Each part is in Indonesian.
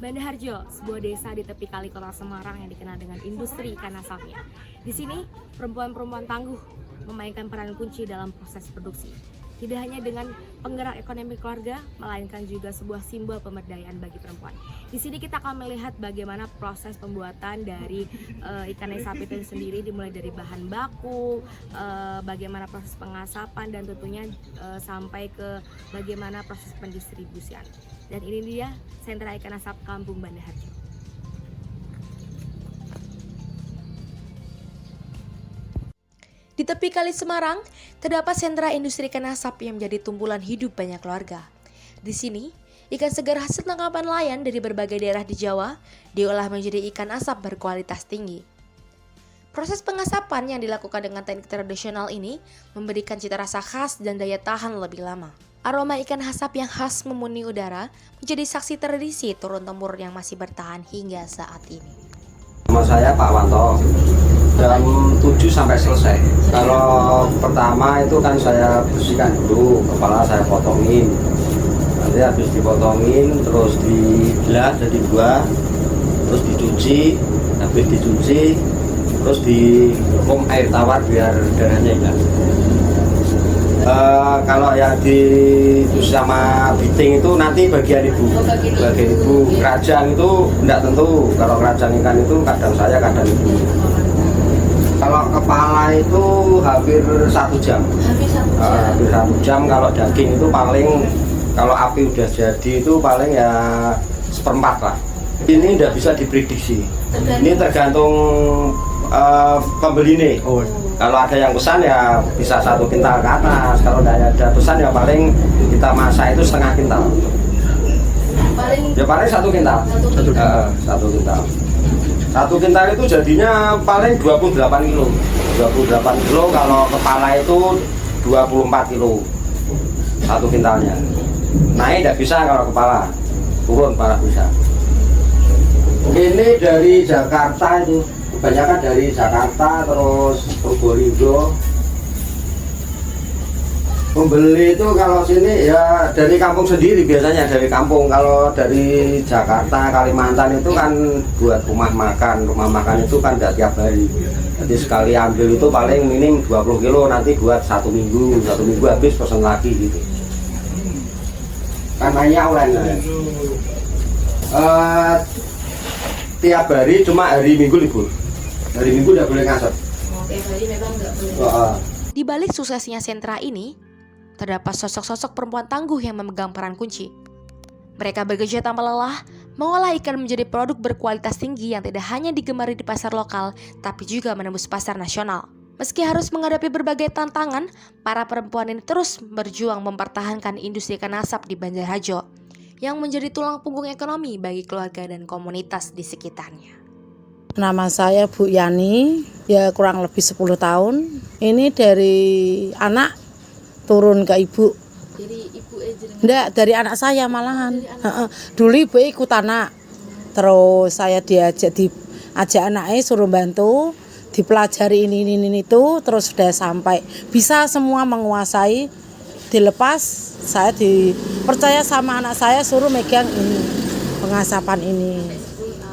Banda Harjo, sebuah desa di tepi kali kota Semarang yang dikenal dengan industri ikan asapnya. Di sini, perempuan-perempuan tangguh memainkan peran kunci dalam proses produksi. Tidak hanya dengan penggerak ekonomi keluarga, melainkan juga sebuah simbol pemberdayaan bagi perempuan. Di sini kita akan melihat bagaimana proses pembuatan dari ikan asap itu sendiri, dimulai dari bahan baku, bagaimana proses pengasapan, dan tentunya sampai ke bagaimana proses pendistribusian. Dan ini dia sentra ikan asap Kampung Banda Harjo. Di tepi Kali Semarang, terdapat sentra industri ikan asap yang menjadi tumpulan hidup banyak keluarga. Di sini, ikan segar hasil tangkapan nelayan dari berbagai daerah di Jawa diolah menjadi ikan asap berkualitas tinggi. Proses pengasapan yang dilakukan dengan teknik tradisional ini memberikan cita rasa khas dan daya tahan lebih lama. Aroma ikan asap yang khas memenuhi udara menjadi saksi tradisi turun-temurun yang masih bertahan hingga saat ini. Nama saya Pak Wanto. Jam 7 sampai selesai. Kalau pertama itu kan saya bersihkan dulu, kepala saya potongin. Nanti habis dipotongin, terus dibelah jadi dua, terus dicuci, habis dicuci, terus dihukum air tawar biar darahnya hilang. Kalau yang ditus sama biting itu nanti bagian ibu. Kerajang itu tidak tentu. Kalau kerajang ikan itu kadang saya, kadang ibu. Kalau kepala itu hampir 1 jam. Hampir 1 jam. Kalau daging itu paling, kalau api udah jadi itu paling ya 1/4 lah. Ini tidak bisa diprediksi. Ini tergantung pembeli nih. Kalau ada yang pesan ya bisa 1 kintal ke atas. Kalau tidak ada pesan ya paling kita masak itu setengah kintal. Ya paling 1 kintal. 1 kintal. 1 kintal itu jadinya paling 28 kilo. 28 kilo, kalau kepala itu 24 kilo. 1 kintalnya. Naik tidak bisa kalau kepala. Turun malah bisa. Ini dari Jakarta itu. Kebanyakan dari Jakarta, terus Purbalingga. Pembeli itu kalau sini ya dari kampung sendiri, biasanya dari kampung. Kalau dari Jakarta, Kalimantan itu kan buat rumah makan. Rumah makan itu kan tidak tiap hari. Jadi sekali ambil itu paling minim 20 kilo, nanti buat 1 minggu. 1 minggu habis pesan lagi gitu. Kan hanya online. Tiap hari, cuma hari Minggu libur. Hari Minggu tidak boleh ngasap. Tiap hari memang nggak boleh. Di balik suksesnya sentra ini, terdapat sosok-sosok perempuan tangguh yang memegang peran kunci. Mereka bekerja tanpa lelah, mengolah ikan menjadi produk berkualitas tinggi yang tidak hanya digemari di pasar lokal, tapi juga menembus pasar nasional. Meski harus menghadapi berbagai tantangan, para perempuan ini terus berjuang mempertahankan industri ikan asap di Banda Harjo, yang menjadi tulang punggung ekonomi bagi keluarga dan komunitas di sekitarnya. Nama saya Bu Yani, ya kurang lebih 10 tahun. Ini dari anak turun ke ibu. Jadi ibu aja? Enggak, dari anak saya malahan. Dulu ibu ikut anak. Terus saya diajak anaknya suruh bantu, dipelajari ini itu, terus sudah sampai bisa semua menguasai. Dilepas, saya dipercaya sama anak saya suruh megang ini, pengasapan ini.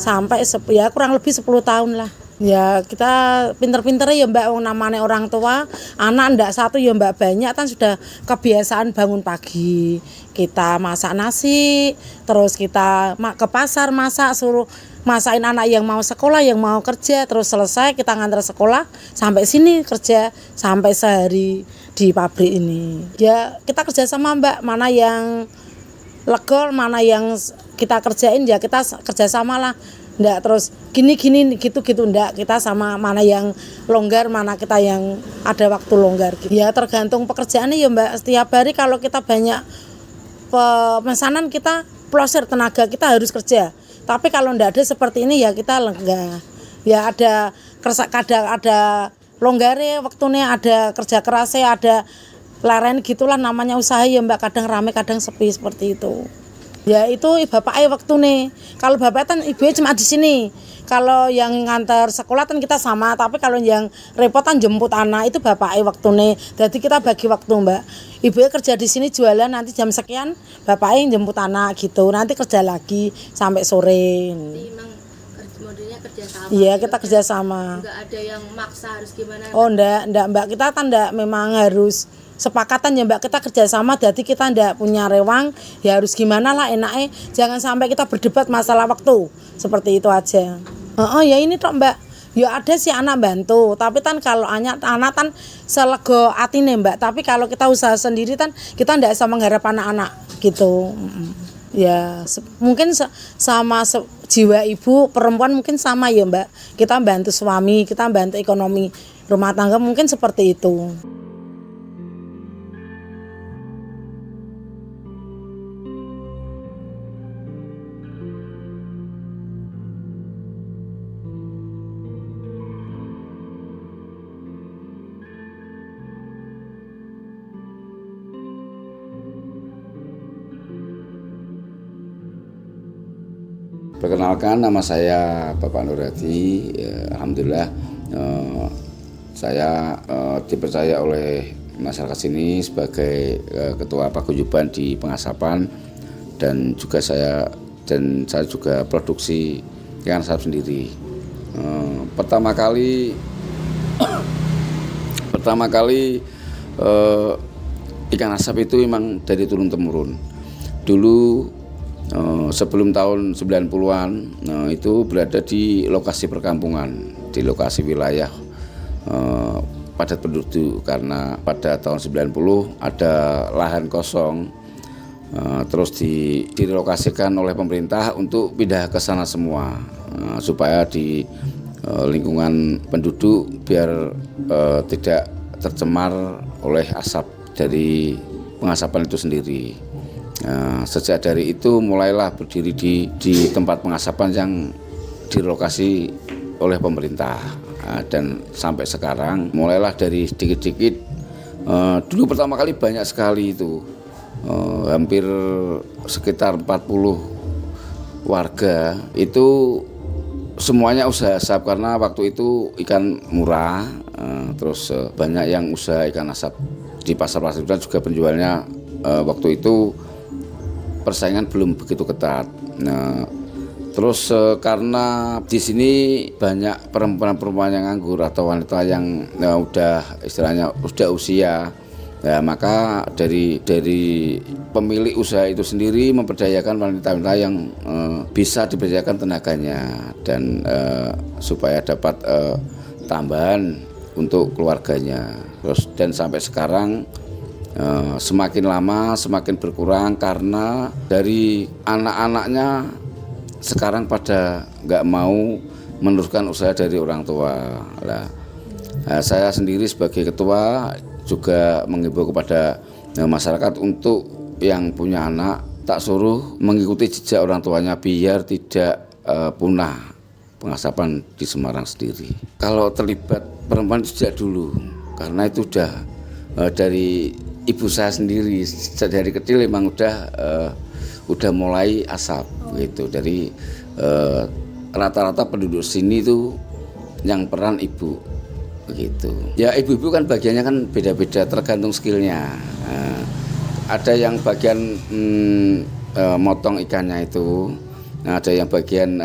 Sampai ya kurang lebih 10 tahun lah. Ya kita pinter-pinter ya Mbak, namanya orang tua, anak ndak satu ya Mbak, banyak kan sudah kebiasaan bangun pagi. Kita masak nasi, terus kita ke pasar masak, suruh masakin anak yang mau sekolah, yang mau kerja, terus selesai kita ngantar sekolah, sampai sini kerja, sampai sehari di pabrik ini. Ya kita kerja sama Mbak, mana yang legol, mana yang kita kerjain ya kita kerjasama lah. Nggak terus gini gitu nggak, kita sama mana yang longgar, mana kita yang ada waktu longgar gitu. Ya tergantung pekerjaannya ya Mbak, setiap hari kalau kita banyak pemesanan kita plosir tenaga, kita harus kerja. Tapi kalau nggak ada seperti ini ya kita lenggah. Ya ada kadang ada longgarnya waktunya, ada kerja kerasnya, ada laren gitulah namanya usaha ya Mbak, kadang rame kadang sepi seperti itu. Ya itu bapaknya waktu nih. Kalau bapaknya kan ibunya cuma di sini. Kalau yang ngantar sekolah kan kita sama, tapi kalau yang repotan jemput anak itu bapaknya waktu nih. Jadi kita bagi waktu, Mbak. Ibunya kerja di sini jualan, nanti jam sekian bapaknya yang jemput anak gitu. Nanti kerja lagi sampai sore. Memang modelnya kerja sama. Iya, kita kerja sama. Enggak ada yang maksa harus gimana. Oh, enggak Mbak. Kita kan enggak memang harus sepakatan ya Mbak, kita kerjasama, jadi kita ndak punya rewang ya harus gimana lah enaknya, jangan sampai kita berdebat masalah waktu, seperti itu aja. Oh ya ini tok Mbak, ya ada sih anak bantu, tapi kan kalau anak kan selego atine Mbak, tapi kalau kita usaha sendiri kan kita ndak bisa mengharap anak-anak gitu. Ya mungkin sama jiwa ibu perempuan mungkin sama ya Mbak, kita bantu suami, kita bantu ekonomi rumah tangga mungkin seperti itu. Perkenalkan, nama saya Bapak Nur Hadi. Alhamdulillah saya dipercaya oleh masyarakat sini sebagai ketua paguyuban di Pengasapan, dan saya juga produksi ikan asap sendiri. Pertama kali ikan asap itu memang dari turun temurun. Dulu sebelum tahun 90-an itu berada di lokasi perkampungan, di lokasi wilayah padat penduduk, karena pada tahun 90 ada lahan kosong, terus direlokasikan oleh pemerintah untuk pindah ke sana semua, supaya di lingkungan penduduk biar tidak tercemar oleh asap dari pengasapan itu sendiri. Sejak dari itu mulailah berdiri di tempat pengasapan yang direlokasi oleh pemerintah, dan sampai sekarang mulailah dari sedikit-sedikit. Dulu pertama kali banyak sekali itu, hampir sekitar 40 warga itu semuanya usaha asap, karena waktu itu ikan murah, terus banyak yang usaha ikan asap di pasar-pasar, dan juga penjualnya waktu itu persaingan belum begitu ketat. Nah, terus karena di sini banyak perempuan-perempuan yang nganggur atau wanita yang udah usia, ya, maka dari pemilik usaha itu sendiri memperdayakan wanita-wanita yang bisa diberdayakan tenaganya, dan supaya dapat tambahan untuk keluarganya. Terus dan sampai sekarang semakin lama semakin berkurang, karena dari anak-anaknya sekarang pada nggak mau meneruskan usaha dari orang tua. Saya sendiri sebagai ketua juga mengimbau kepada masyarakat untuk yang punya anak, tak suruh mengikuti jejak orang tuanya biar tidak punah pengasapan di Semarang sendiri. Kalau terlibat perempuan sejak dulu, karena itu udah dari ibu saya sendiri dari kecil memang udah mulai asap gitu. Dari rata-rata penduduk sini itu yang peran ibu begitu. Ya ibu-ibu kan bagiannya kan beda-beda tergantung skillnya. Ada yang bagian motong ikannya itu, ada yang bagian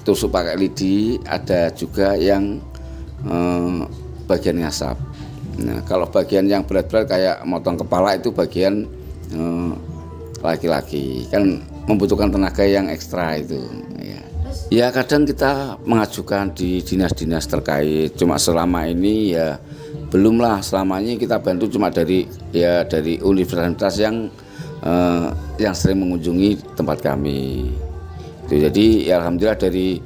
tusuk pakai lidi, ada juga yang bagian ngasap. Nah, kalau bagian yang berat-berat kayak motong kepala itu bagian laki-laki, kan membutuhkan tenaga yang ekstra itu. Ya kadang kita mengajukan di dinas-dinas terkait, cuma selama ini ya belumlah. Selamanya kita bantu cuma dari universitas yang sering mengunjungi tempat kami. Jadi ya alhamdulillah dari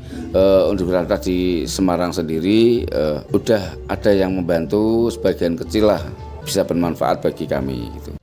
universitas di Semarang sendiri udah ada yang membantu, sebagian kecil lah bisa bermanfaat bagi kami gitu.